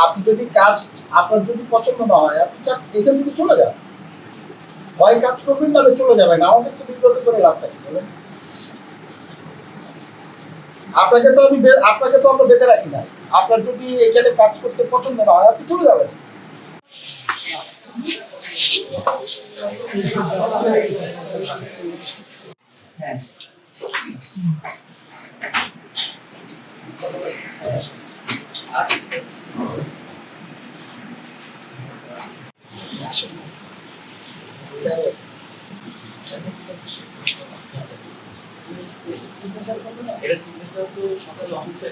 আপনি যদি কাজ আপনার যদি পছন্দ না হয় আপনি এখান থেকে চলে যান, হয় কাজ করবেন নাহলে চলে যাবেন। আমাদেরকে বিব্রত করে লাভটা কি বলেন? আপনাকে তো আমরা বেঁধে রাখি না। আপনার যদি এখানে কাজ করতে পছন্দ না হয় আপনি চলে যাবেন। হ্যাঁ, এটা সিগনেচার তো সকালে অফিসে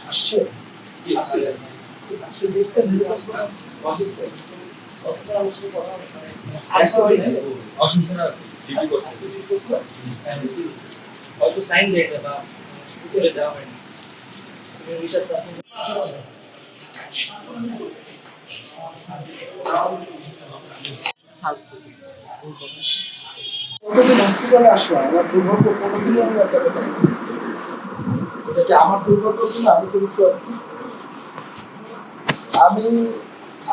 আসছে আজকে দেখছেন হয়তো সাইন দিয়ে বা উত্তরে দেওয়া হয়নি। কতদিন হসপিটালে আসলাম, আমার দুর্ভাগ্য কোনোদিনই আমি একটা কথা বলি। এটা কি আমার দুর্ভাগ্য কিনা আমি তো বুঝতে পারছি।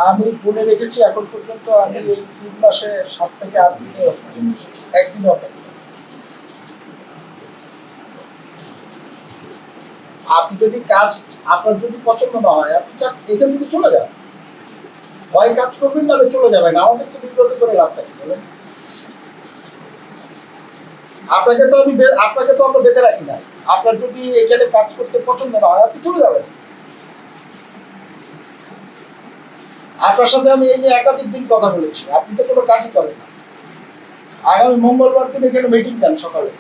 আমি গুনে রেখেছি এখন পর্যন্ত আমি এই 3 মাসে 7 থেকে 8 দিনে হসপিটালে এসেছি, একদিনও অপেক্ষা। আপনি যদি আপনার যদি পছন্দ না হয় আপনি এখান থেকে চলে যান, হয় কাজ করবেন নাহলে চলে যাবেন। আমাদেরকে বিব্রত করে লাভটা কি বলেন? আপনাকে তো আমরা বেঁধে রাখি না। আপনার যদি এখানে কাজ করতে পছন্দ না হয় আপনি চলে যাবেন। আপনার সাথে আমি এই নিয়ে একাধিক দিন কথা বলেছি, আপনি তো কোনো কাজই করেন না। আগামী মঙ্গলবার দিন এখানে মিটিং দেন সকালে।